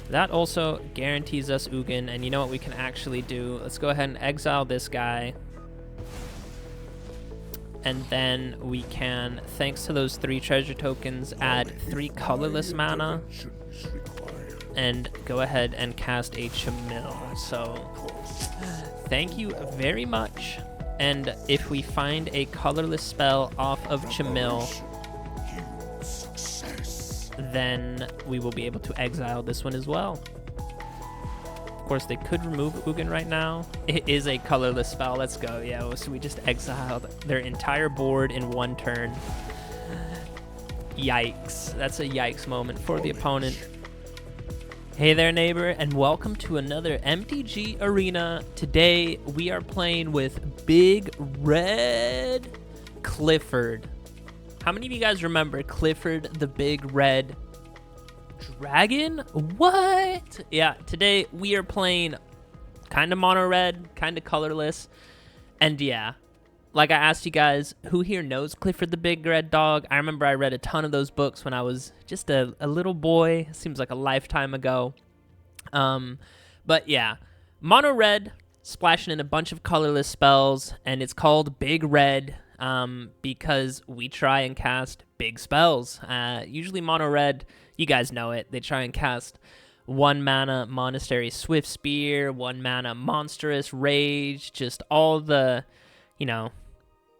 That also guarantees us Ugin, and you know what we can actually do? Let's go ahead and exile this guy. And then we can, thanks to those 3 treasure tokens, add 3 colorless mana and go ahead and cast a Chamil. So thank you very much. And if we find a colorless spell off of Chamil, then we will be able to exile this one as well. Of course, they could remove Ugin right now. It is a colorless spell. Let's go. Yeah, so we just exiled their entire board in 1 turn. Yikes. That's a yikes moment for the opponent. Hey there, neighbor, and welcome to another MTG Arena. Today, we are playing with Big Red Clifford. How many of you guys remember Clifford the Big Red Dragon? What? Yeah, today we are playing kind of mono-red, kind of colorless. And yeah, like I asked you guys, who here knows Clifford the Big Red Dog? I remember I read a ton of those books when I was just a little boy. Seems like a lifetime ago. But yeah, mono-red, splashing in a bunch of colorless spells, and it's called Big Red. Because we try and cast big spells. Usually mono-red, you guys know it, they try and cast 1 mana Monastery Swift Spear, 1 mana Monstrous Rage, just all the, you know,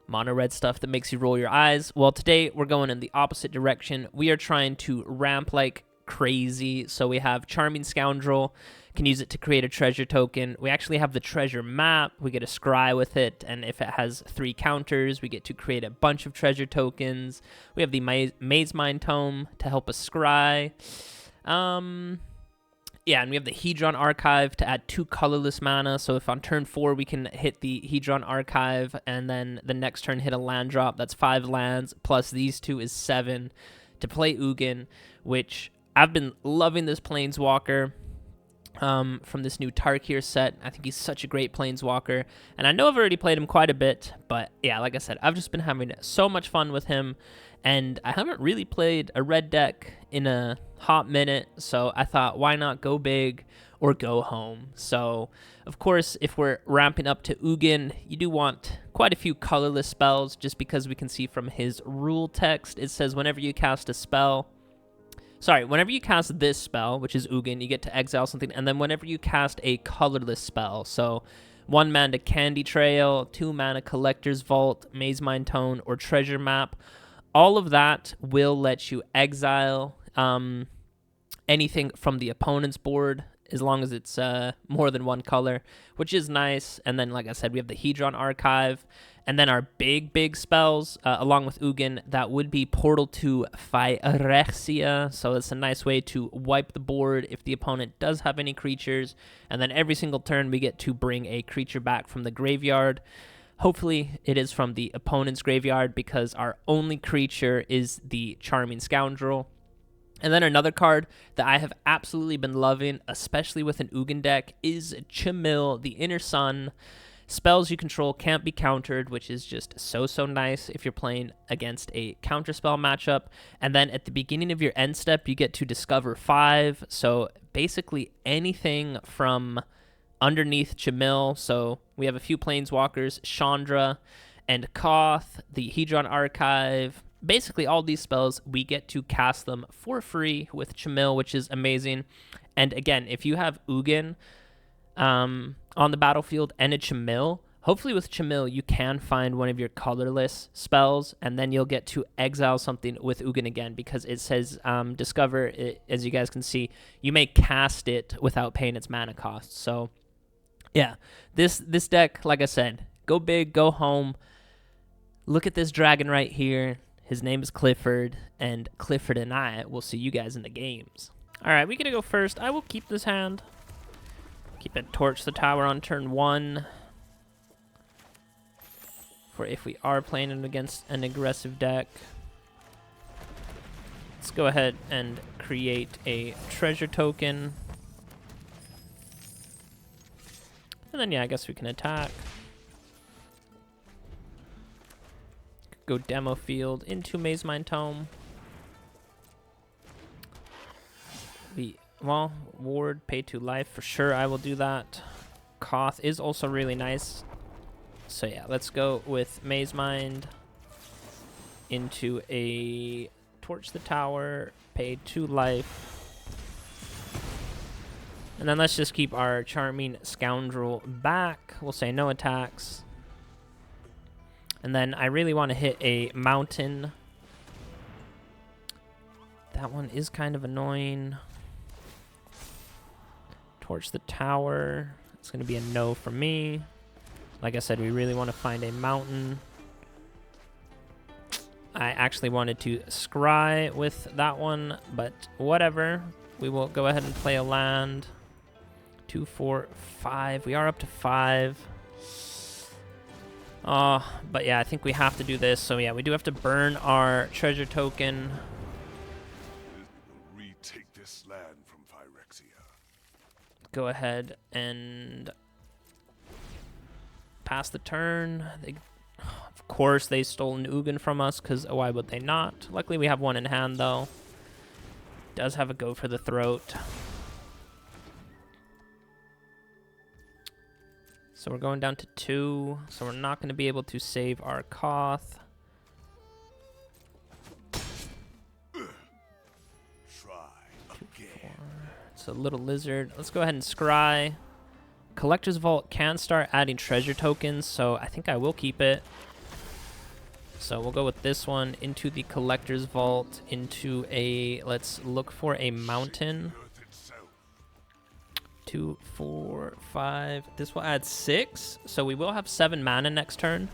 mono-red stuff that makes you roll your eyes. Well, today we're going in the opposite direction. We are trying to ramp like crazy. So we have Charming Scoundrel, can use it to create a treasure token. We actually have the treasure map. We get a scry with it, and if it has 3 counters, we get to create a bunch of treasure tokens. We have the Mazemind Tome to help us scry. Yeah, and we have the Hedron Archive to add 2 colorless mana. So if on turn 4 we can hit the Hedron Archive, and then the next turn hit a land drop, that's 5 lands, plus these 2 is 7 to play Ugin, which I've been loving this Planeswalker. From this new Tarkir set. I think he's such a great Planeswalker, and I know I've already played him quite a bit, but yeah, like I said, I've just been having so much fun with him, and I haven't really played a red deck in a hot minute, so I thought, why not go big or go home? So, of course, if we're ramping up to Ugin, you do want quite a few colorless spells, just because we can see from his rule text, it says whenever you cast a spell, whenever you cast this spell, which is Ugin, you get to exile something, and then whenever you cast a colorless spell, so 1 mana Candy Trail, 2 mana Collector's Vault, Mazemind Tome, or Treasure Map, all of that will let you exile anything from the opponent's board, as long as it's more than 1 color, which is nice. And then, like I said, we have the Hedron Archive, and then our big spells, along with Ugin, that would be Portal to Phyrexia. So it's a nice way to wipe the board if the opponent does have any creatures. And then every single turn, we get to bring a creature back from the graveyard. Hopefully, it is from the opponent's graveyard, because our only creature is the Charming Scoundrel. And then another card that I have absolutely been loving, especially with an Ugin deck, is Chamil, the Inner Sun. Spells you control can't be countered, which is just so nice if you're playing against a counterspell matchup. And then at the beginning of your end step, you get to discover 5. So basically anything from underneath Chamil. So we have a few Planeswalkers, Chandra and Koth, the Hedron Archive. Basically all these spells, we get to cast them for free with Chamil, which is amazing. And again, if you have Ugin on the battlefield and a Chamil, hopefully with Chamil you can find one of your colorless spells, and then you'll get to exile something with Ugin again, because it says discover it, as you guys can see, you may cast it without paying its mana cost. So yeah, this deck, like I said, go big, go home. Look at this dragon right here. His name is Clifford, and Clifford and I will see you guys in the games. All right, we get to go first. I will keep this hand. Keep it Torch the Tower on turn 1. For if we are playing it against an aggressive deck. Let's go ahead and create a treasure token. And then, yeah, I guess we can attack. Go Demo Field into Mazemind Tome. We Well, ward, pay 2 life. For sure, I will do that. Koth is also really nice. So yeah, let's go with Mazemind into a torch the tower, pay 2 life. And then let's just keep our Charming Scoundrel back. We'll say no attacks. And then I really want to hit a mountain. That one is kind of annoying. Torch the tower. It's going to be a no for me. Like I said, we really want to find a mountain. I actually wanted to scry with that one, but whatever. We will go ahead and play a land. 2, 4, 5. We are up to 5. But yeah, I think we have to do this. So yeah, we do have to burn our treasure token. Retake this land from Phyrexia. Go ahead and pass the turn. Of course, they stole an Ugin from us, because why would they not? Luckily, we have one in hand, though. Does have a go for the throat. So we're going down to 2, so we're not going to be able to save our Koth. It's a little lizard. Let's go ahead and scry. Collector's Vault can start adding treasure tokens, so I think I will keep it. So we'll go with this one into the Collector's Vault, into a, let's look for a mountain. 2, 4, 5. This will add 6, so we will have 7 mana next turn.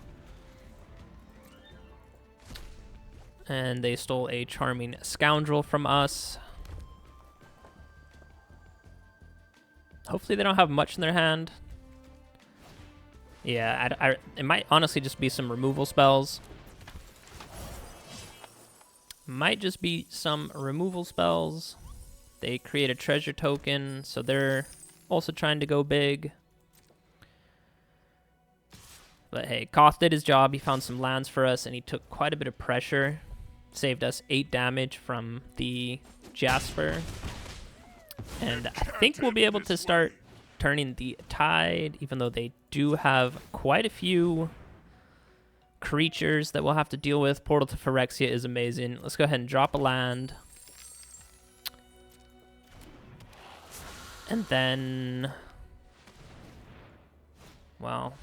And they stole a Charming Scoundrel from us. Hopefully they don't have much in their hand. Yeah, it might honestly just be some removal spells. Might just be some removal spells. They create a treasure token, so they're also trying to go big. But hey, Koth did his job. He found some lands for us, and he took quite a bit of pressure. Saved us 8 damage from the Jasper. And I think we'll be able to start turning the tide, even though they do have quite a few creatures that we'll have to deal with. Portal to Phyrexia is amazing. Let's go ahead and drop a land. And then, well,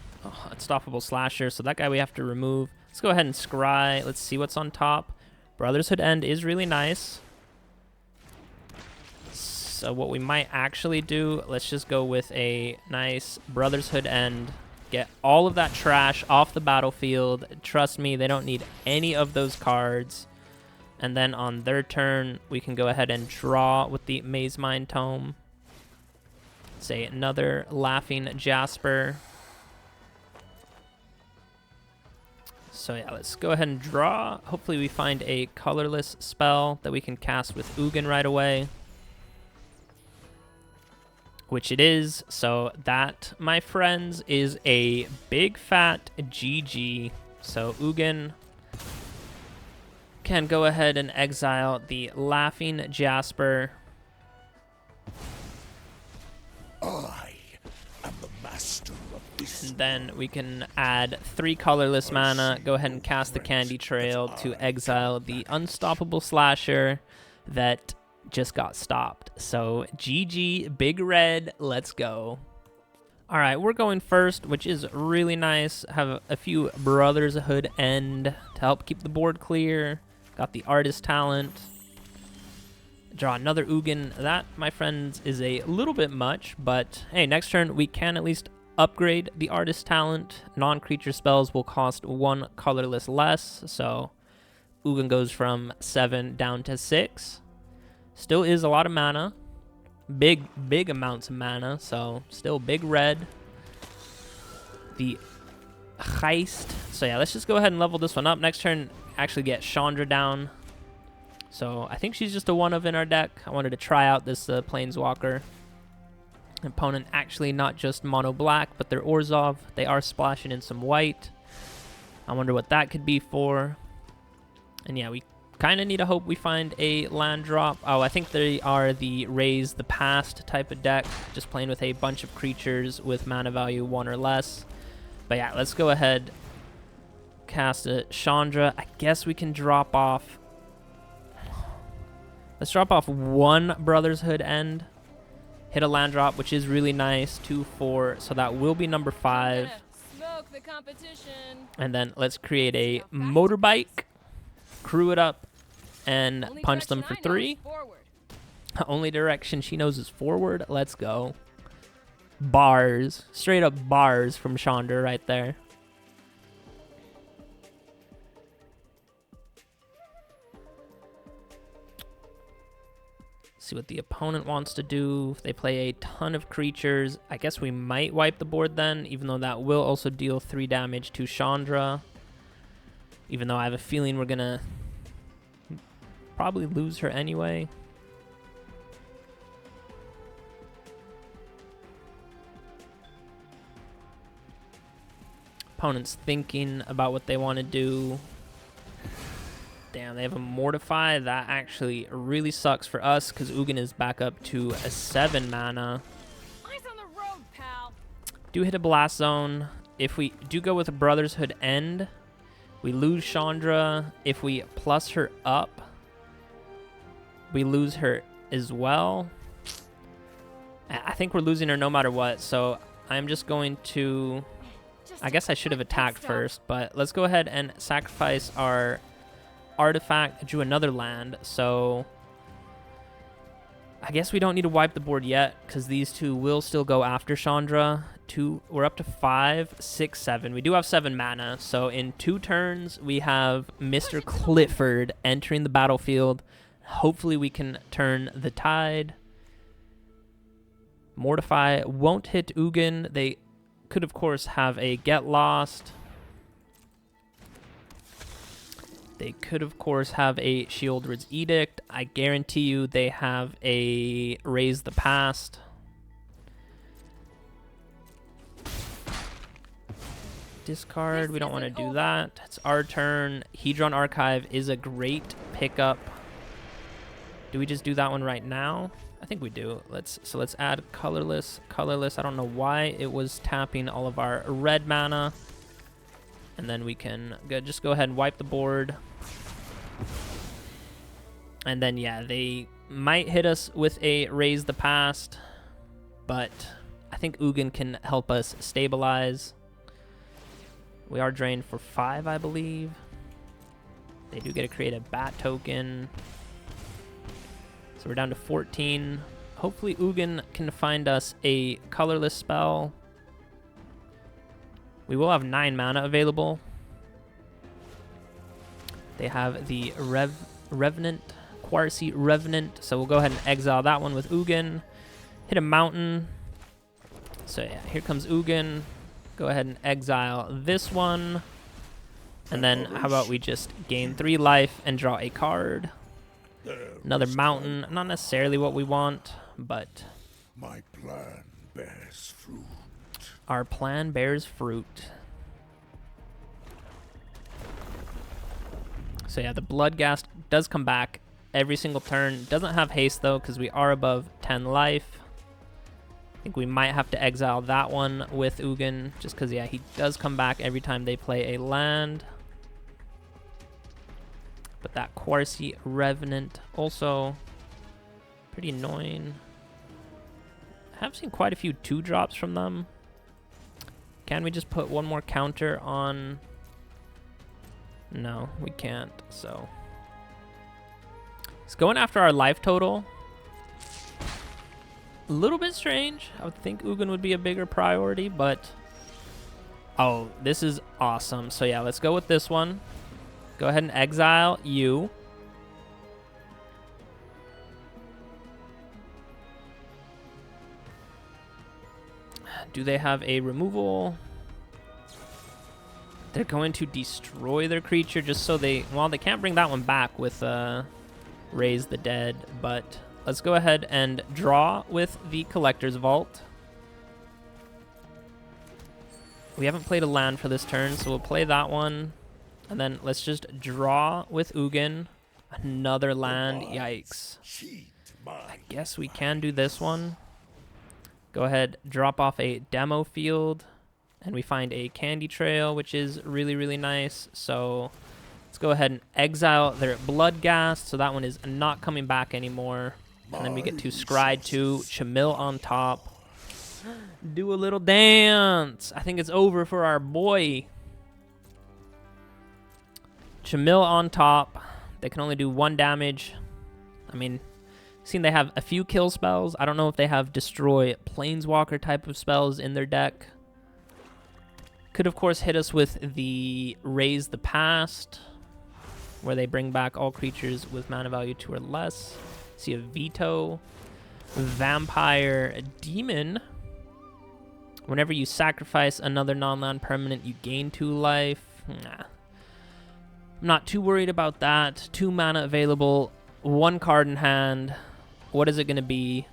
Unstoppable Slasher. So that guy we have to remove. Let's go ahead and scry. Let's see what's on top. Brotherhood End is really nice. So what we might actually do, let's just go with a nice Brotherhood End. Get all of that trash off the battlefield. Trust me, they don't need any of those cards. And then on their turn, we can go ahead and draw with the Mazemind Tome. Say another Laughing Jasper. So yeah, let's go ahead and draw. Hopefully we find a colorless spell that we can cast with Ugin right away. Which it is. So that, my friends, is a big fat GG. So Ugin can go ahead and exile the Laughing Jasper. I am the master of this. And then we can add 3 colorless mana, go ahead and cast the Candy Trail to exile the Unstoppable Slasher that just got stopped. So GG, Big Red, let's go. All right, we're going first, which is really nice. Have a few Brotherhood End to help keep the board clear. Got the Artist Talent. Draw another Ugin. That, my friends, is a little bit much, but hey, next turn we can at least upgrade the Artist Talent. Non-creature spells will cost 1 colorless less, so Ugin goes from 7 down to 6. Still is a lot of mana. Big amounts of mana, so still big red. The Heist. So yeah, let's just go ahead and level this one up. Next turn, actually get Chandra down. So I think she's just a 1-of in our deck. I wanted to try out this Planeswalker. Opponent actually not just mono black, but they're Orzhov. They are splashing in some white. I wonder what that could be for. And yeah, we Kind of need to hope we find a land drop. Oh, I think they are the Raise the Past type of deck. Just playing with a bunch of creatures with mana value 1 or less. But yeah, let's go ahead. Cast a Chandra. I guess we can drop off. Let's drop off one Brotherhood End. Hit a land drop, which is really nice. 2/4. So that will be number 5. Smoke the competition. And then let's create a motorbike. Crew it up. And Only punch them direction for I know 3. is forward. Only direction she knows is forward. Let's go. Bars. Straight up bars from Chandra right there. See what the opponent wants to do. If they play a ton of creatures, I guess we might wipe the board then, even though that will also deal 3 damage to Chandra. Even though I have a feeling we're gonna probably lose her anyway. Opponent's thinking about what they want to do. Damn, they have a Mortify. That actually really sucks for us because Ugin is back up to a 7 mana. Eyes on the road, pal. Do hit a Blast Zone. If we do go with a Brotherhood End, we lose Chandra. If we plus her up, we lose her as well. I think we're losing her no matter what, so I'm just going to... I guess I should have attacked first, but let's go ahead and sacrifice our artifact. Drew another land, so I guess we don't need to wipe the board yet because these two will still go after Chandra. We're up to 5, 6, 7. We do have 7 mana, so in 2 turns we have Mr. Clifford entering the battlefield. Hopefully we can turn the tide. Mortify won't hit Ugin. They could of course have a Get Lost. They could of course have a Shieldred's Edict. I guarantee you they have a Raise the Past. Discard. We don't want to do that. It's our turn. Hedron Archive is a great pickup. Do we just do that one right now? I think we do. Let's add colorless. Colorless. I don't know why it was tapping all of our red mana. And then we can just go ahead and wipe the board. And then yeah, they might hit us with a Raise the Past, but I think Ugin can help us stabilize. We are drained for 5, I believe. They do get to create a bat token. So we're down to 14. Hopefully Ugin can find us a colorless spell. We will have 9 mana available. They have the Revenant, Quarcy Revenant. So we'll go ahead and exile that one with Ugin. Hit a mountain. So yeah, here comes Ugin. Go ahead and exile this one. And then how about we just gain 3 life and draw a card. Another mountain. Not necessarily what we want, but My plan bears fruit. our plan bears fruit. So yeah, the Bloodghast does come back every single turn. Doesn't have haste though, because we are above 10 life. I think we might have to exile that one with Ugin, just because yeah, he does come back every time they play a land. But that Quarcy Revenant also pretty annoying. I have seen quite a few 2-drops from them. Can we just put one more counter on? No, we can't, so. It's going after our life total. A little bit strange. I would think Ugin would be a bigger priority, but... Oh, this is awesome. So yeah, let's go with this one. Go ahead and exile you. Do they have a removal? They're going to destroy their creature just so they... Well, they can't bring that one back with Raise the Dead, but let's go ahead and draw with the Collector's Vault. We haven't played a land for this turn, so we'll play that one. And then let's just draw with Ugin. Another land. Yikes. Heed my I guess we can do this one. Go ahead, drop off a demo field, and we find a candy trail, which is really, really nice. So let's go ahead and exile their Bloodghast, so that one is not coming back anymore. And then we get to Scry 2, Chamil on top. Do a little dance. I think it's over for our boy. Chamil on top. They can only do 1 damage. I mean, seen they have a few kill spells. I don't know if they have destroy planeswalker type of spells in their deck. Could, of course, hit us with the Raise the Past, where they bring back all creatures with mana value 2 or less. See a Veto. Vampire Demon. Whenever you sacrifice another non-land permanent, you gain 2 life. Nah. I'm not too worried about that. 2 mana available. 1 card in hand. What is it going to be?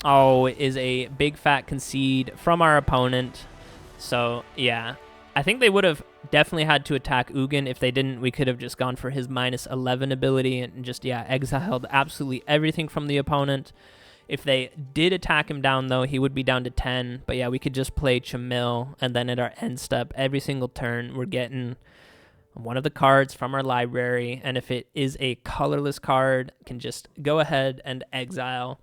Oh, it is a big fat concede from our opponent. So, yeah. I think they would have definitely had to attack Ugin. If they didn't, we could have just gone for his -11 ability and just, yeah, exiled absolutely everything from the opponent. If they did attack him down, though, he would be down to 10. But, yeah, we could just play Chamil, and then at our end step, every single turn, we're getting one of the cards from our library. And if it is a colorless card, can just go ahead and exile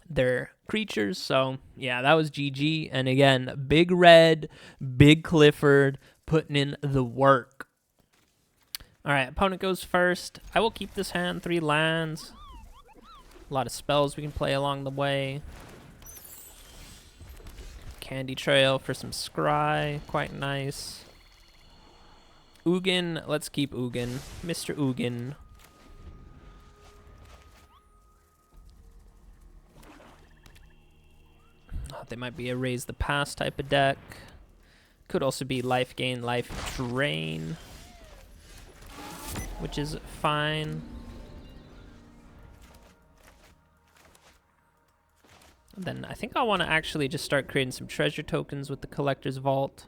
their creatures. So, yeah, that was GG. And, again, Big Red, Big Clifford putting in the work. All right, opponent goes first. I will keep this hand, 3 lands. A lot of spells we can play along the way. Candy Trail for some scry. Quite nice. Ugin. Let's keep Ugin. Mr. Ugin. Oh, they might be a Raise the Past type of deck. Could also be Life Gain, Life Drain, which is fine. Then I think I want to actually just start creating some treasure tokens with the Collector's Vault.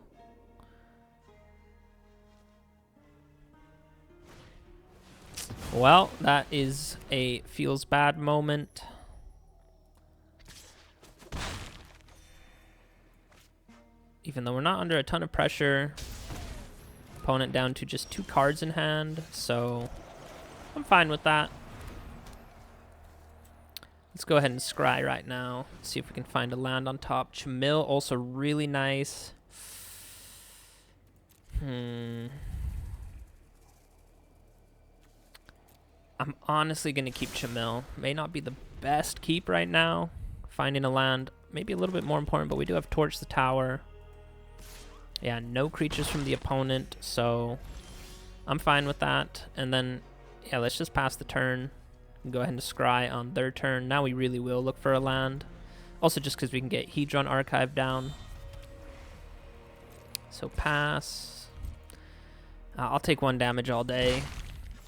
Well, that is a feels bad moment. Even though we're not under a ton of pressure. Opponent down to just 2 cards in hand, so I'm fine with that. Let's go ahead and scry right now. See if we can find a land on top. Chamil, also really nice. I'm honestly going to keep Chamil. May not be the best keep right now. Finding a land, maybe a little bit more important, but we do have Torch the Tower. Yeah, no creatures from the opponent, so I'm fine with that. And then, yeah, let's just pass the turn. Go ahead and scry on their turn. Now we really will look for a land. Also just because we can get Hedron Archive down. So pass. I'll take 1 damage all day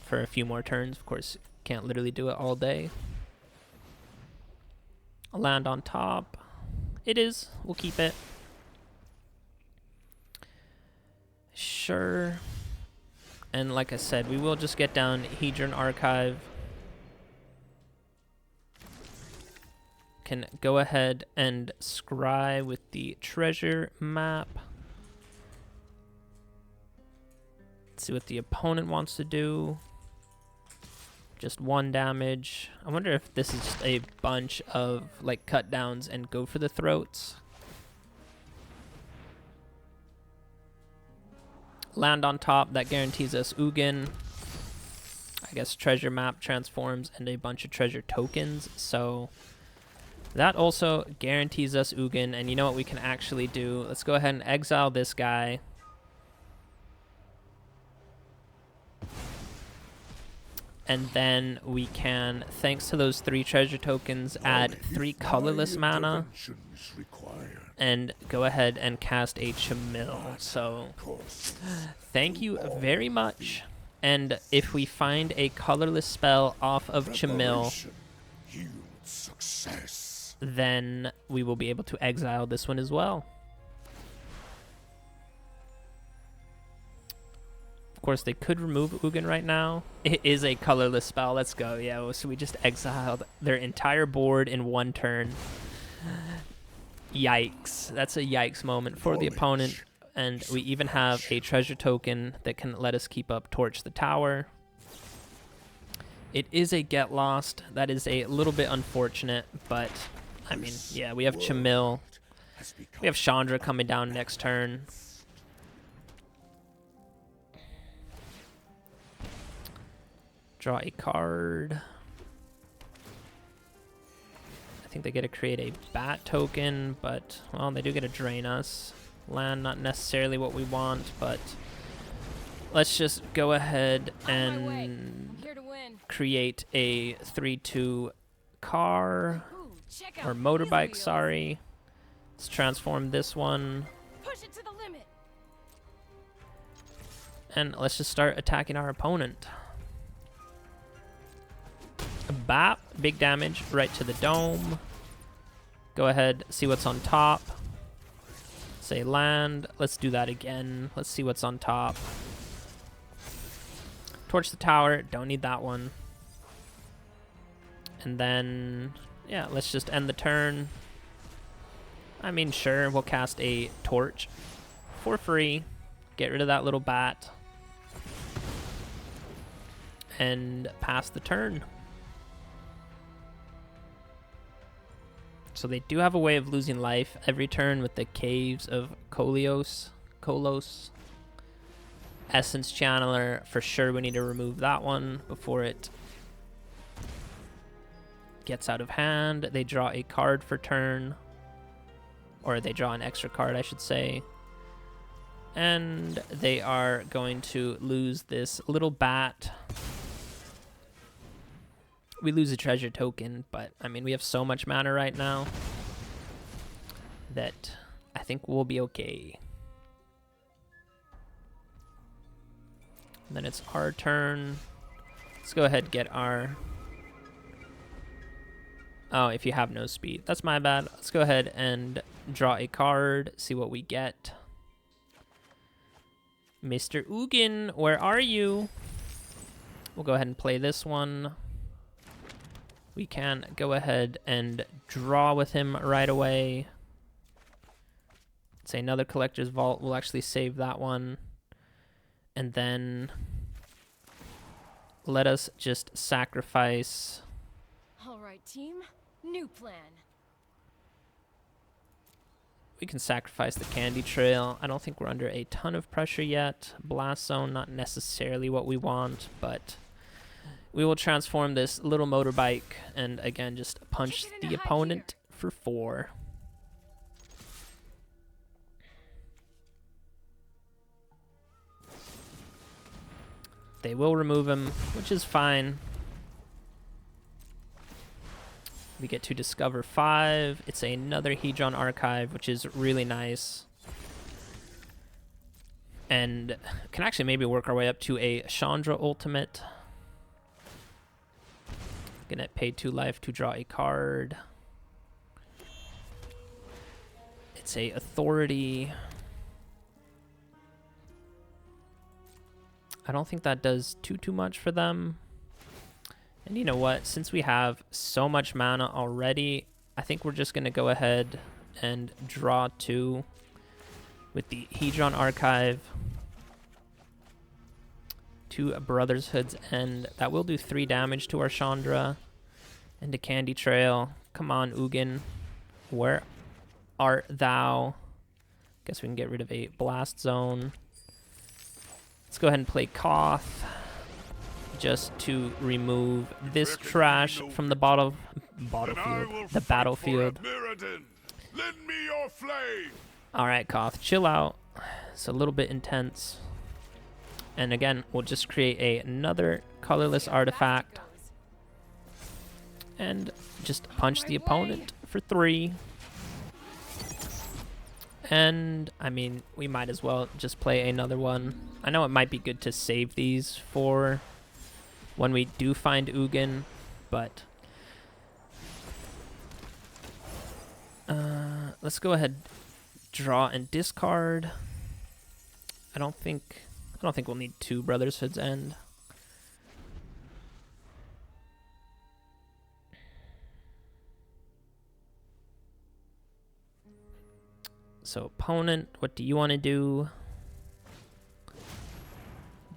for a few more turns. Of course, can't literally do it all day. A land on top. It is. We'll keep it. Sure. And like I said, we will just get down Hedron Archive. Can go ahead and scry with the treasure map. Let's see what the opponent wants to do. Just 1 damage. I wonder if this is just a bunch of like cut downs and go for the throats. Land on top, that guarantees us Ugin. I guess treasure map transforms and a bunch of treasure tokens. So that also guarantees us Ugin. And you know what we can actually do? Let's go ahead and exile this guy. And then we can, thanks to those 3 treasure tokens, add 3 colorless mana. And go ahead and cast a Chamil. So thank you very much. And if we find a colorless spell off of Chamil, then we will be able to exile this one as well. Of course, they could remove Ugin right now. It is a colorless spell. Let's go. Yeah, so we just exiled their entire board in one turn. Yikes. That's a yikes moment for the opponent. And we even have a treasure token that can let us keep up Torch the Tower. It is a get lost. That is a little bit unfortunate, but I mean, yeah, we have Chamil. We have Chandra coming down next turn. Draw a card. I think they get to create a bat token, but, well, they do get to drain us. Land, not necessarily what we want, but let's just go ahead and create a 3/2 car, or motorbike, sorry. Let's transform this one. Push it to the limit. And let's just start attacking our opponent. Bap, big damage right to the dome. Go ahead, see what's on top. Say land. Let's do that again. Let's see what's on top. Torch the tower. Don't need that one. And then, yeah, let's just end the turn. I mean, sure, we'll cast a torch for free. Get rid of that little bat. And pass the turn. So they do have a way of losing life every turn with the Caves of Kolos. Essence Channeler, for sure we need to remove that one before it gets out of hand. They draw a card for turn. Or they draw an extra card, I should say. And they are going to lose this little bat. We lose a treasure token, but I mean, we have so much mana right now that I think we'll be okay. And then it's our turn. Let's go ahead and get our... Oh, if you have no speed. That's my bad. Let's go ahead and draw a card, see what we get. Mr. Ugin, where are you? We'll go ahead and play this one. We can go ahead and draw with him right away. Say another Collector's Vault. We'll actually save that one. And then let us just sacrifice. All right, team. New plan. We can sacrifice the Candy Trail. I don't think we're under a ton of pressure yet. Blast Zone, not necessarily what we want, but we will transform this little motorbike and again just punch the opponent for 4. They will remove him, which is fine. We get to discover 5. It's another Hedron Archive, which is really nice. And can actually maybe work our way up to a Chandra Ultimate. Gonna pay 2 life to draw a card. It's a Authority. I don't think that does too much for them. And you know what? Since we have so much mana already, I think we're just gonna go ahead and draw 2 with the Hedron Archive. 2 Brotherhood's End. That will do 3 damage to our Chandra. And a Candy Trail. Come on, Ugin. Where art thou? Guess we can get rid of a Blast Zone. Let's go ahead and play Koth. Just to remove this trash from the battlefield. Lend me your flame. Alright, Koth, chill out. It's a little bit intense. And again, we'll just create another colorless artifact. And just punch the opponent for 3. And, I mean, we might as well just play another one. I know it might be good to save these for when we do find Ugin, but let's go ahead, draw and discard. I don't think I don't think we'll need 2 Brotherhood's End. So opponent, what do you want to do?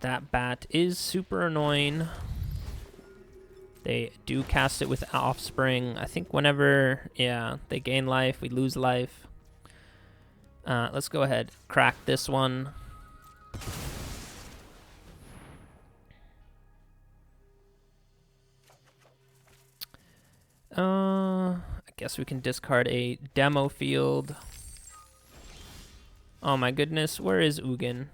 That bat is super annoying. They do cast it with Offspring. I think whenever, yeah, they gain life, we lose life. Let's go ahead, crack this one. I guess we can discard a demo field. Oh my goodness, where is Ugin?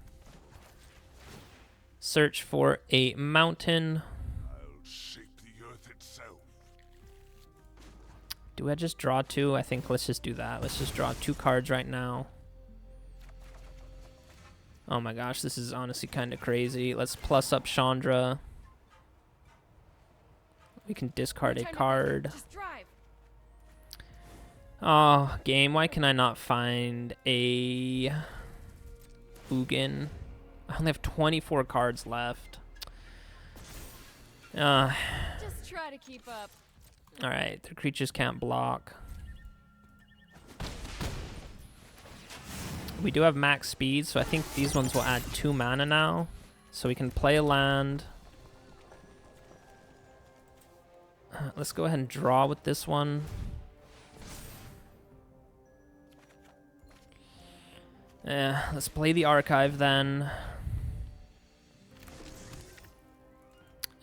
Search for a mountain. I'll shape the earth itself. Do I just draw 2? I think let's just do that. Let's just draw 2 cards right now. Oh my gosh, this is honestly kind of crazy. Let's plus up Chandra. We can discard a card. Just drive. Oh, game, why can I not find a Ugin? I only have 24 cards left. Just try to keep up. Alright, the creatures can't block. We do have max speed, so I think these ones will add 2 mana now. So we can play a land. Let's go ahead and draw with this one. Let's play the archive then.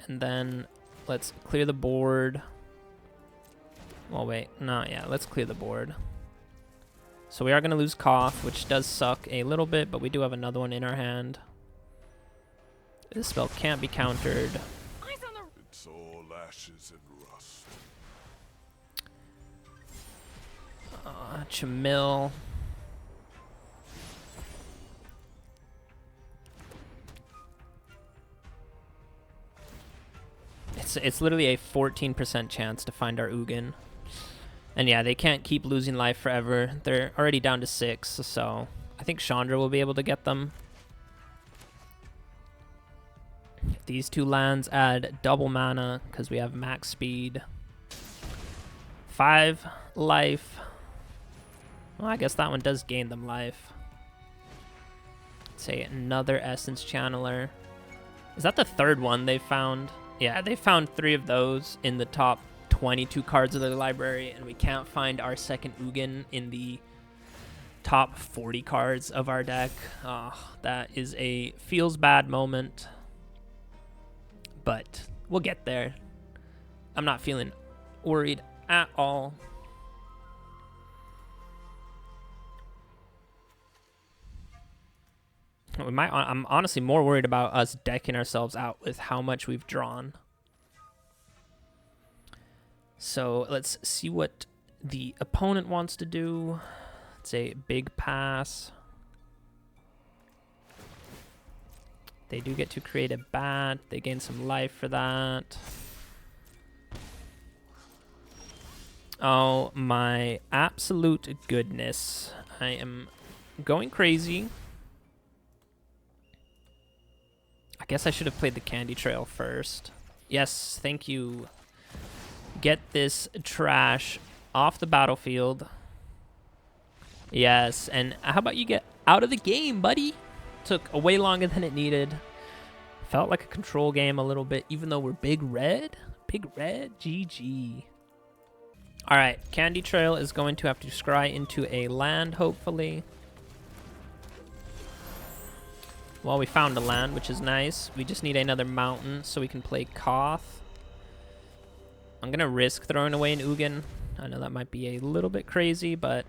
And then let's clear the board. Well, wait, no, yeah, let's clear the board. So we are going to lose Koth, which does suck a little bit, but we do have another one in our hand. This spell can't be countered. Eyes on the... It's all ashes and rust. Chamil. It's literally a 14% chance to find our Ugin. And yeah, they can't keep losing life forever. They're already down to 6, so I think Chandra will be able to get them. These 2 lands add double mana because we have max speed. 5 life. Well, I guess that one does gain them life. Let's say another Essence Channeler. Is that the 3rd one they found? Yeah, they found 3 of those in the top 22 cards of their library, and we can't find our second Ugin in the top 40 cards of our deck. Oh, that is a feels bad moment, but we'll get there. I'm not feeling worried at all. I'm honestly more worried about us decking ourselves out with how much we've drawn. So let's see what the opponent wants to do. It's a big pass. They do get to create a bat. They gain some life for that. Oh my absolute goodness. I am going crazy. I guess I should have played the Candy Trail first. Yes, thank you. Get this trash off the battlefield. Yes, and how about you get out of the game, buddy? Took way longer than it needed. Felt like a control game a little bit, even though we're big red. Big red, GG. All right, Candy Trail is going to have to scry into a land, hopefully. Well, we found a land, which is nice. We just need another mountain so we can play Koth. I'm going to risk throwing away an Ugin. I know that might be a little bit crazy, but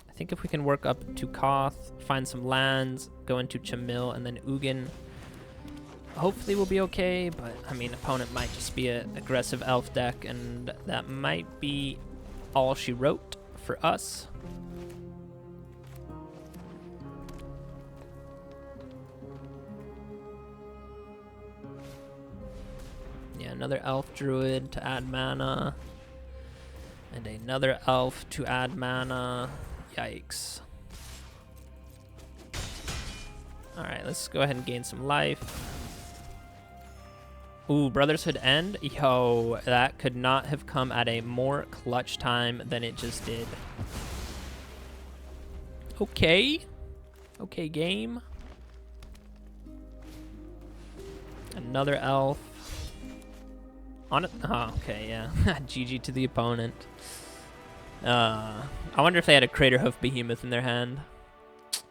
I think if we can work up to Koth, find some lands, go into Chamil, and then Ugin, hopefully we'll be okay. But, I mean, opponent might just be an aggressive elf deck, and that might be all she wrote for us. Yeah, another elf druid to add mana. And another elf to add mana. Yikes. Alright, let's go ahead and gain some life. Ooh, Brotherhood End? Yo, that could not have come at a more clutch time than it just did. Okay. Okay, game. Another elf. On it. Oh, okay, yeah. GG to the opponent. I wonder if they had a Crater Hoof Behemoth in their hand.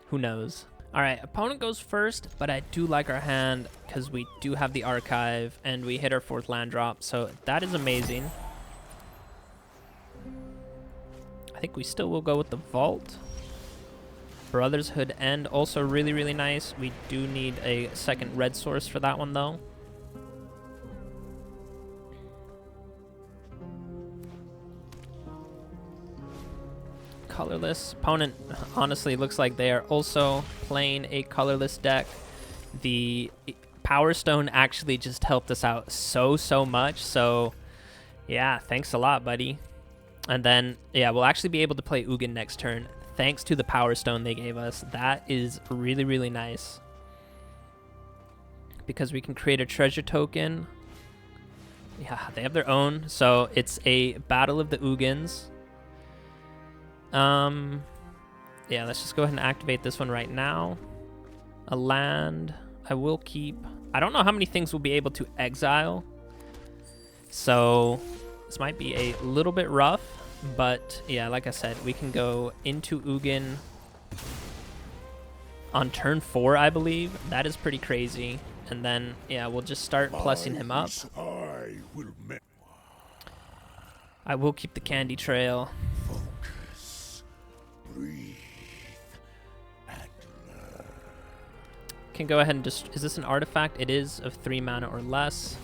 Who knows? Alright, opponent goes first, but I do like our hand because we do have the archive and we hit our 4th land drop, so that is amazing. I think we still will go with the Vault. Brotherhood End, also really, really nice. We do need a 2nd red source for that one, though. Colorless. Opponent honestly looks like they are also playing a colorless deck. The Power Stone actually just helped us out so much. So, yeah, thanks a lot, buddy. And then, yeah, we'll actually be able to play Ugin next turn, thanks to the Power Stone they gave us. That is really, really nice. Because we can create a treasure token. Yeah, they have their own. So it's a Battle of the Ugins. Yeah, let's just go ahead and activate this one right now. A land. I will keep. I don't know how many things we'll be able to exile. So this might be a little bit rough. But yeah, like I said, we can go into Ugin on turn 4, I believe. That is pretty crazy. And then, yeah, we'll just start plussing him up. I will keep the Candy Trail. Focus, breathe, and learn. Can go ahead and just... Is this an artifact? It is, of 3 mana or less.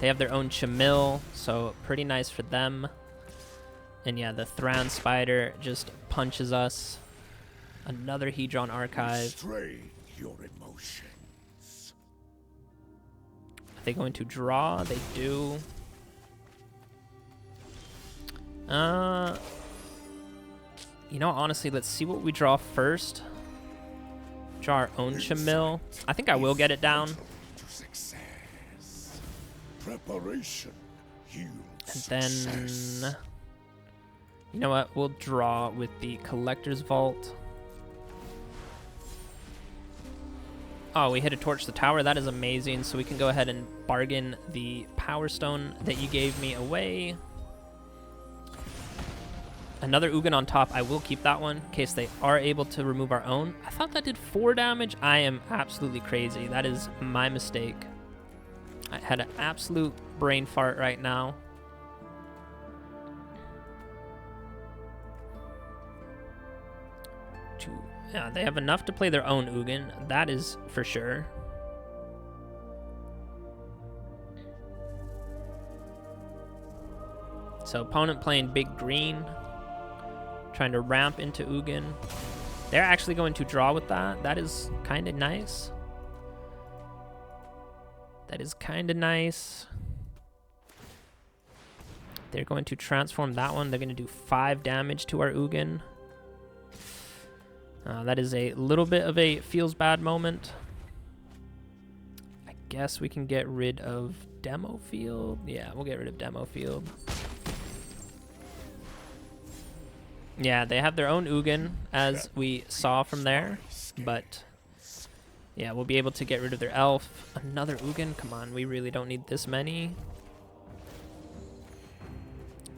They have their own Chamil, so pretty nice for them. And yeah, the Thran Spider just punches us. Another Hedron Archive. Restrain your emotions. Are they going to draw? They do. You know, honestly, let's see what we draw first. Draw our own Chamil. I think I will get it down. To success. Preparation yields And success. then... You know what? We'll draw with the Collector's Vault. Oh, we hit a Torch the Tower. That is amazing. So we can go ahead and bargain the Power Stone that you gave me away. Another Ugin on top. I will keep that one in case they are able to remove our own. I thought that did 4 damage. I am absolutely crazy. That is my mistake. I had an absolute brain fart right now. Yeah, they have enough to play their own Ugin. That is for sure. So opponent playing big green. Trying to ramp into Ugin. They're actually going to draw with that. That is kind of nice. That is kind of nice. They're going to transform that one. They're going to do 5 damage to our Ugin. That is a little bit of a feels bad moment. I guess we can get rid of Demo Field. Yeah, we'll get rid of Demo Field. Yeah, they have their own Ugin, as we saw from there. But, yeah, we'll be able to get rid of their elf. Another Ugin? Come on, we really don't need this many.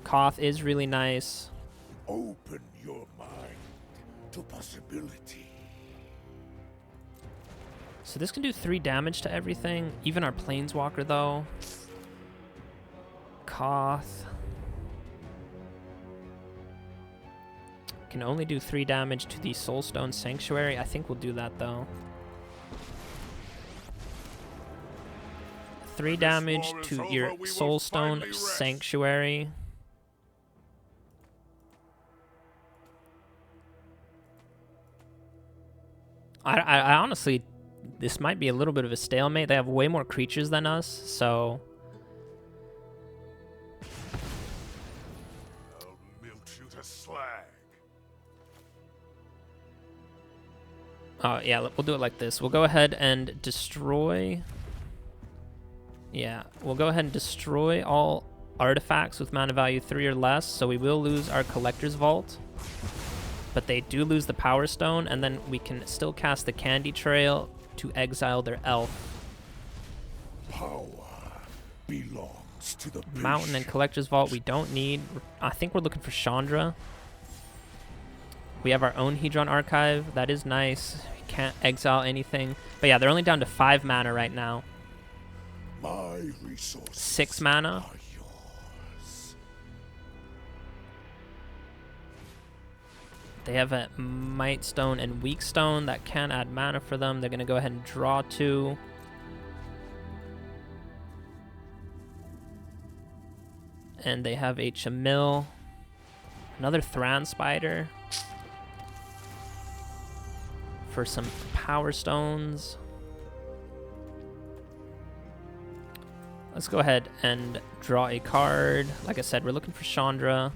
Koth is really nice. Open your mind to possibility. So this can do 3 damage to everything. Even our Planeswalker, though. Koth. Can only do 3 damage to the Soulstone Sanctuary. I think we'll do that, though. 3 damage to your Soulstone Sanctuary. I honestly, this might be a little bit of a stalemate. They have way more creatures than us, so... I'll melt you to slag. Yeah, we'll do it like this. We'll go ahead and destroy... Yeah, we'll go ahead and destroy all artifacts with mana value 3 or less, so we will lose our Collector's Vault. But they do lose the Power Stone, and then we can still cast the Candy Trail to exile their elf. Power belongs to the Mountain and Collector's Vault we don't need. I think we're looking for Chandra. We have our own Hedron Archive. That is nice. We can't exile anything. But yeah, they're only down to 5 mana right now. My resources 6 mana. are yours. They have a Might Stone and Weak Stone that can add mana for them. They're going to go ahead and draw 2. And they have a Chamil. Another Thran Spider. For some Power Stones. Let's go ahead and draw a card. Like I said, we're looking for Chandra.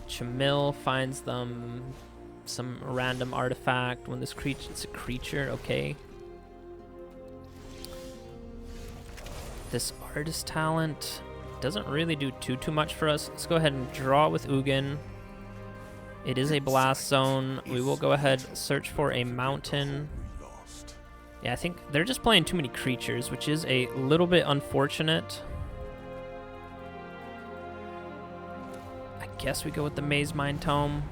Chamil finds them some random artifact. When this creature, it's a creature, okay. This artist talent doesn't really do too much for us. Let's go ahead and draw with Ugin. It is a blast zone. We will go ahead search for a mountain. Yeah, I think they're just playing too many creatures, which is a little bit unfortunate. I guess we go with the Mazemind Tome.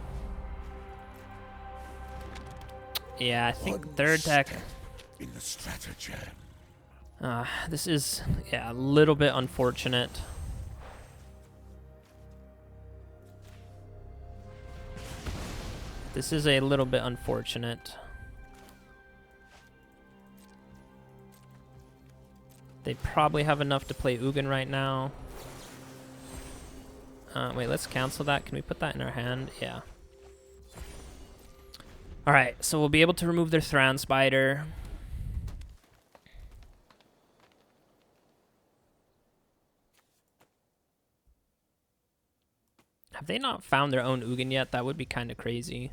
Yeah, I think their deck... In the stratagem. This is, yeah, a little bit unfortunate. This is a little bit unfortunate. They probably have enough to play Ugin right now. Wait, let's cancel that. Can we put that in our hand? Yeah. Alright, so we'll be able to remove their Thran Spider. Have they not found their own Ugin yet? That would be kind of crazy.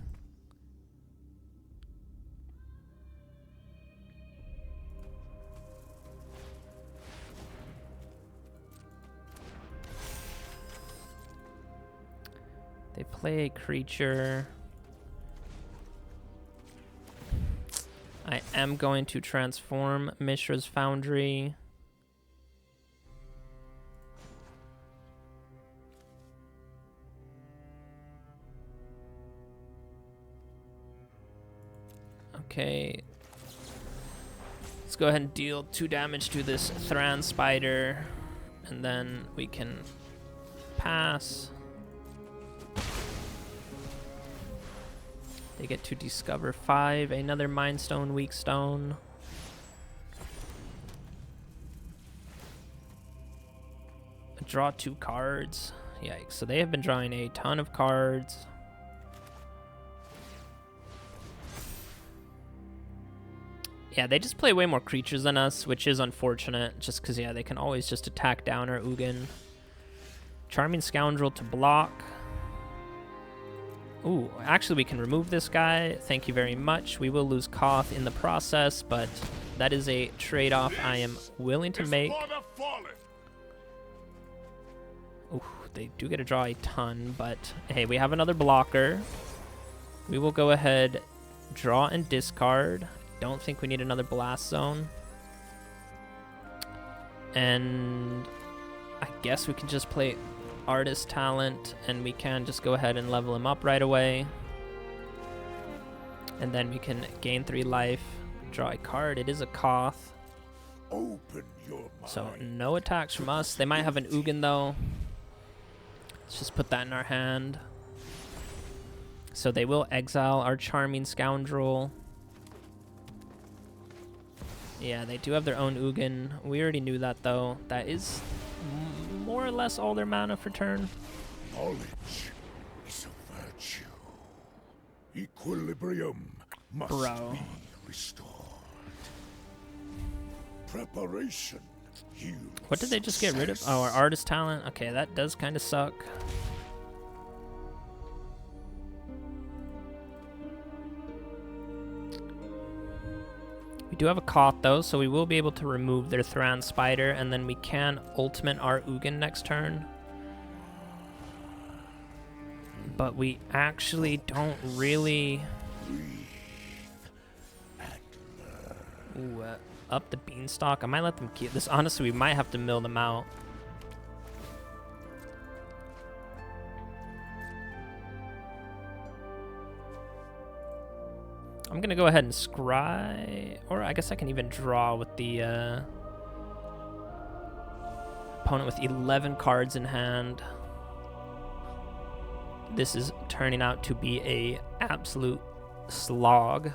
They play a creature. I am going to transform Mishra's Foundry. Okay. Let's go ahead and deal 2 damage to this Thran Spider. And then we can pass. They get to discover 5, another Mind Stone, Weak Stone. Draw 2 cards. Yikes, so they have been drawing a ton of cards. Yeah, they just play way more creatures than us, which is unfortunate, just because, yeah, they can always just attack down our Ugin. Charming Scoundrel to block. Ooh, actually we can remove this guy. Thank you very much. We will lose Koth in the process, but that is a trade-off I am willing to make. Ooh, they do get to draw a ton, but hey, we have another blocker. We will go ahead, draw and discard. Don't think we need another blast zone. And I guess we can just play artist talent, and we can just go ahead and level him up right away. And then we can gain 3 life, draw a card. It is a Koth. Open your mind. So no attacks from us. They might have an Ugin though. Let's just put that in our hand. So they will exile our Charming Scoundrel. Yeah, they do have their own Ugin. We already knew that though. That is more or less all their mana for turn. Knowledge is a virtue. Equilibrium must be restored. Preparation heals. What did they just get rid of? Oh, our artist talent. Okay, that does kind of suck. do have a Koth though, so we will be able to remove their Thran Spider, and then we can ultimate our Ugin next turn. But we actually don't really... Ooh, up the Beanstalk. I might let them keep this. Honestly, we might have to mill them out. I'm going to go ahead and scry, or I guess I can even draw with the opponent with 11 cards in hand. This is turning out to be a absolute slog.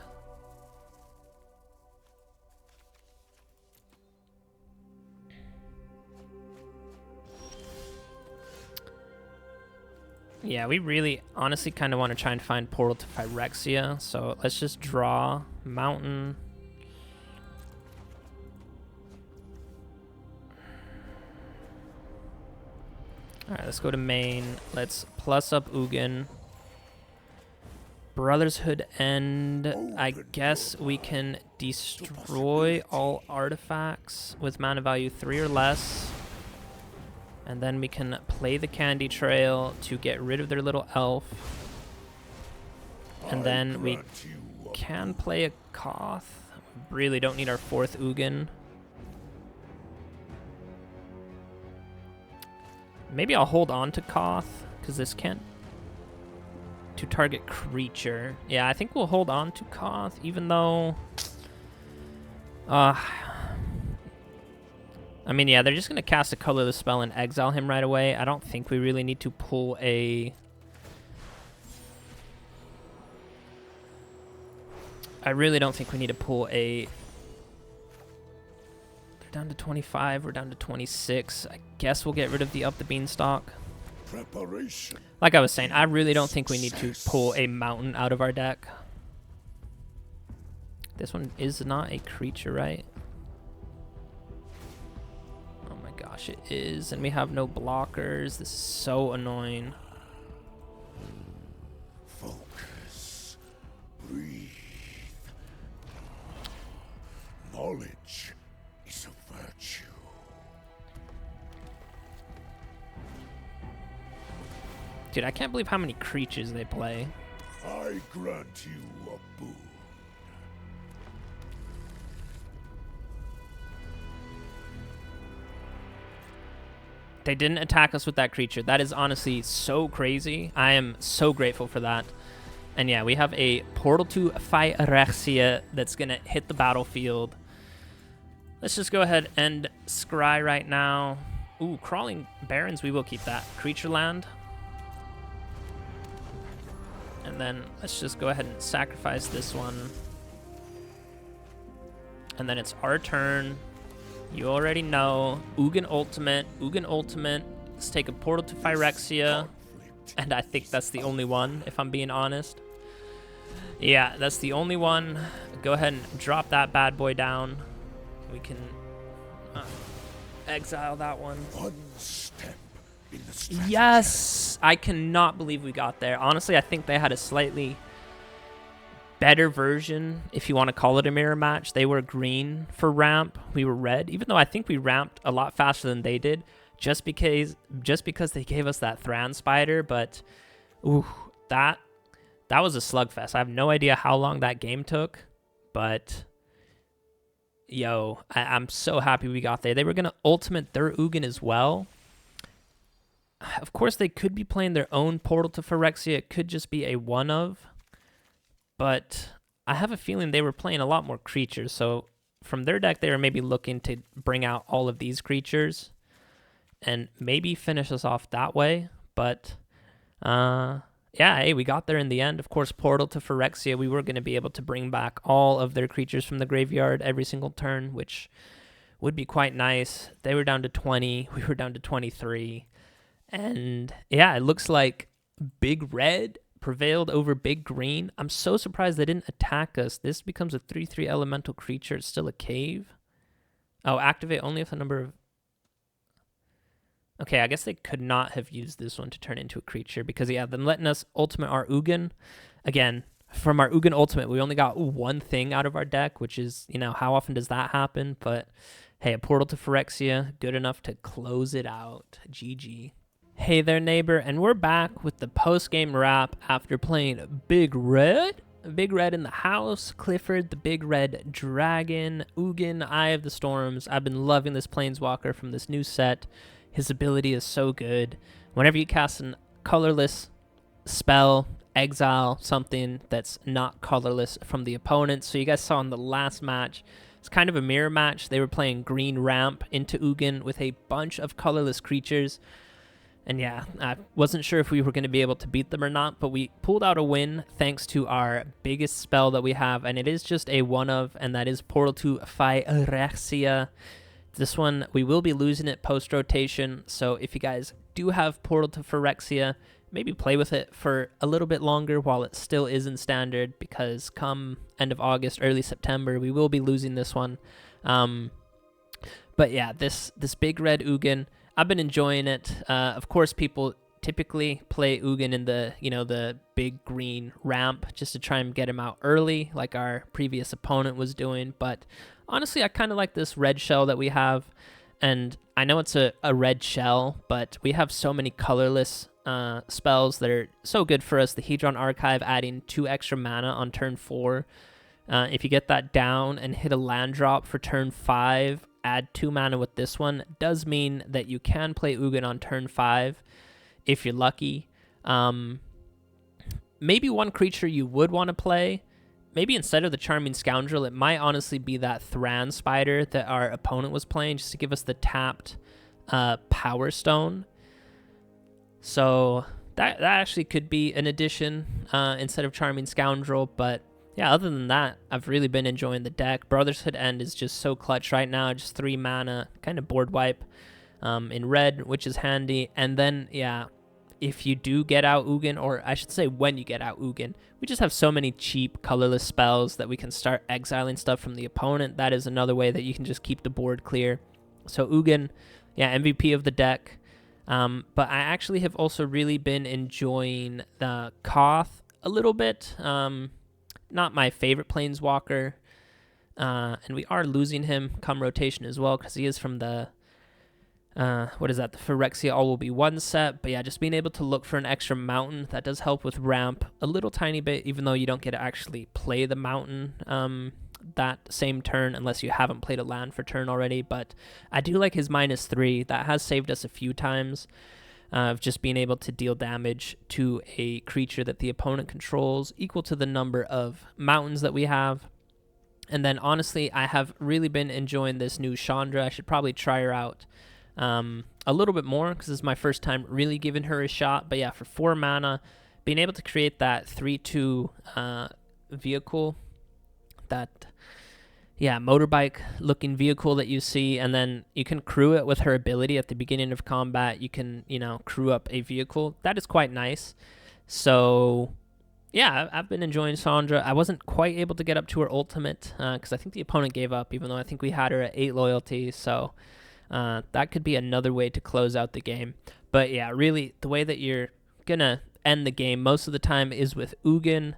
Yeah, we really honestly kind of want to try and find Portal to Phyrexia, so let's just draw Mountain. Alright, let's go to main. Let's plus up Ugin. Brotherhood End. I guess we can destroy all artifacts with mana value 3 or less. And then we can play the Candy Trail to get rid of their little elf. And then we can play a Koth. Really don't need our 4th Ugin. Maybe I'll hold on to Koth, because this can't... To target creature. Yeah, I think we'll hold on to Koth, even though... I mean, yeah, they're just going to cast a colorless spell and exile him right away. I don't think we really need to pull a... I really don't think we need to pull a... They're down to 25. We're down to 26. I guess we'll get rid of the Up the Beanstalk. Preparation. Like I was saying, I really don't think we need to pull a mountain out of our deck. This one is not a creature, right? Gosh, it is, and we have no blockers. This is so annoying. Focus. Breathe. Knowledge is a virtue. Dude, I can't believe how many creatures they play. I grant you a boon. They didn't attack us with that creature. That is honestly so crazy. I am so grateful for that. And yeah, we have a Portal to Phyrexia that's going to hit the battlefield. Let's just go ahead and scry right now. Ooh, Crawling Barrens, we will keep that. Creature land. And then let's just go ahead and sacrifice this one. And then it's our turn. You already know. Ugin Ultimate. Ugin Ultimate. Let's take a Portal to Phyrexia. And I think that's the only one, if I'm being honest. Yeah, that's the only one. Go ahead and drop that bad boy down. We can exile that one. One step in the strategy. Yes! I cannot believe we got there. Honestly, I think they had a slightly better version, if you want to call it a mirror match. They were green for ramp. We were red, even though I think we ramped a lot faster than they did, just because they gave us that Thran Spider. But ooh, that was a slugfest. I have no idea how long that game took, but yo, I'm so happy we got there. They were gonna ultimate their Ugin as well. Of course, they could be playing their own Portal to Phyrexia. It could just be a one of. But I have a feeling they were playing a lot more creatures. So from their deck, they were maybe looking to bring out all of these creatures and maybe finish us off that way. But yeah, hey, we got there in the end. Of course, Portal to Phyrexia, we were going to be able to bring back all of their creatures from the graveyard every single turn, which would be quite nice. They were down to 20. We were down to 23. And yeah, it looks like Big Red prevailed over Big Green. I'm so surprised they didn't attack us. This becomes a 3/3 elemental creature. It's still a cave. Oh, activate only if the number of... Okay, I guess they could not have used this one to turn into a creature because, yeah, them letting us ultimate our Ugin. Again, from our Ugin Ultimate, we only got one thing out of our deck, which is, how often does that happen? But hey, a Portal to Phyrexia, good enough to close it out. GG. Hey there, neighbor, and we're back with the post-game wrap after playing Big Red. Big Red in the house, Clifford, the Big Red Dragon, Ugin, Eye of the Storms. I've been loving this Planeswalker from this new set. His ability is so good. Whenever you cast a colorless spell, exile something that's not colorless from the opponent. So you guys saw in the last match, it's kind of a mirror match. They were playing green ramp into Ugin with a bunch of colorless creatures. And yeah, I wasn't sure if we were going to be able to beat them or not, but we pulled out a win thanks to our biggest spell that we have, and it is just a one of, and that is Portal to Phyrexia. This one, we will be losing it post-rotation, so if you guys do have Portal to Phyrexia, maybe play with it for a little bit longer while it still is in Standard, because come end of August, early September, we will be losing this one. But yeah, this Big Red Ugin, I've been enjoying it. Of course, people typically play Ugin in the big green ramp just to try and get him out early, like our previous opponent was doing. But honestly, I kind of like this red shell that we have. And I know it's a red shell, but we have so many colorless spells that are so good for us. The Hedron Archive adding 2 extra mana on turn 4. If you get that down and hit a land drop for turn 5, add 2 mana with this one, does mean that you can play Ugin on turn 5 if you're lucky. Maybe one creature you would want to play, maybe instead of the Charming Scoundrel, it might honestly be that Thran Spider that our opponent was playing, just to give us the tapped Power Stone. So that actually could be an addition instead of Charming Scoundrel, but yeah, other than that, I've really been enjoying the deck. Brotherhood End is just so clutch right now, just 3 mana, kind of board wipe in red, which is handy. And then, yeah, if you do get out Ugin, or I should say when you get out Ugin, we just have so many cheap colorless spells that we can start exiling stuff from the opponent. That is another way that you can just keep the board clear. So Ugin, yeah, MVP of the deck. But I actually have also really been enjoying the Koth a little bit. Not my favorite Planeswalker, and we are losing him come rotation as well, because he is from the, what is that, the Phyrexia All Will Be One set. But yeah, just being able to look for an extra mountain, that does help with ramp a little tiny bit, even though you don't get to actually play the mountain that same turn unless you haven't played a land for turn already. But I do like his -3. That has saved us a few times. Of just being able to deal damage to a creature that the opponent controls equal to the number of mountains that we have. And then honestly, I have really been enjoying this new Chandra. I should probably try her out a little bit more, because this is my first time really giving her a shot. But yeah, for 4 mana, being able to create that 3/2 vehicle, that motorbike looking vehicle that you see, and then you can crew it with her ability at the beginning of combat. You can, crew up a vehicle. That is quite nice. So yeah, I've been enjoying Chandra. I wasn't quite able to get up to her ultimate because I think the opponent gave up, even though I think we had her at 8 loyalty. So that could be another way to close out the game. But yeah, really, the way that you're gonna end the game most of the time is with Ugin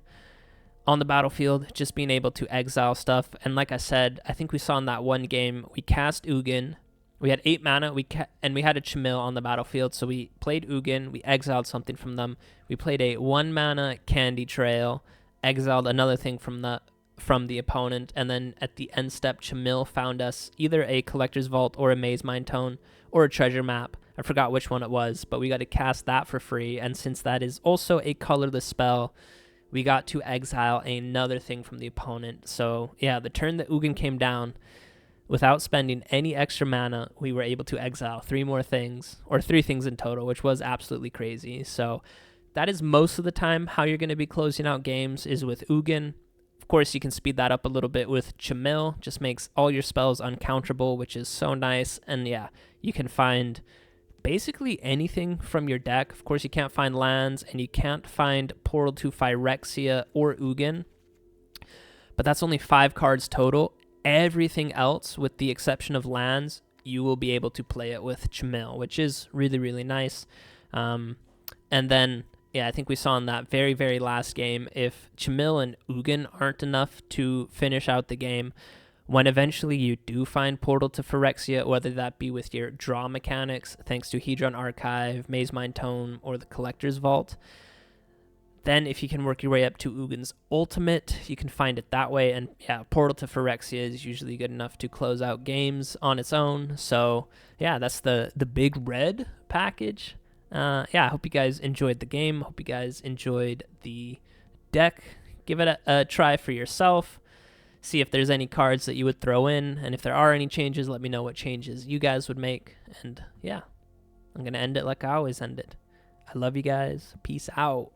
on the battlefield, just being able to exile stuff. And like I said, I think we saw in that one game, we cast Ugin, we had 8 mana, and we had a Chamil on the battlefield, so we played Ugin, we exiled something from them, we played a 1 mana Candy Trail, exiled another thing from the opponent, and then at the end step, Chamil found us either a Collector's Vault or a Mazemind Tome or a treasure map. I forgot which one it was, but we got to cast that for free, and since that is also a colorless spell, we got to exile another thing from the opponent. So yeah, the turn that Ugin came down, without spending any extra mana, we were able to exile 3 more things, or 3 things in total, which was absolutely crazy. So that is most of the time how you're going to be closing out games, is with Ugin. Of course, you can speed that up a little bit with Chamil. Just makes all your spells uncounterable, which is so nice. And yeah, you can find basically anything from your deck. Of course, you can't find lands, and you can't find Portal to Phyrexia or Ugin, but that's only 5 cards total. Everything else, with the exception of lands, you will be able to play it with Chamil, which is really, really nice. And then I think we saw in that very, very last game, if Chamil and Ugin aren't enough to finish out the game, when eventually you do find Portal to Phyrexia, whether that be with your draw mechanics, thanks to Hedron Archive, Mazemind Tome, or the Collector's Vault, then if you can work your way up to Ugin's ultimate, you can find it that way. And yeah, Portal to Phyrexia is usually good enough to close out games on its own. So yeah, that's the big red package. I hope you guys enjoyed the game. Hope you guys enjoyed the deck. Give it a try for yourself. See if there's any cards that you would throw in. And if there are any changes, let me know what changes you guys would make. And yeah, I'm going to end it like I always end it. I love you guys. Peace out.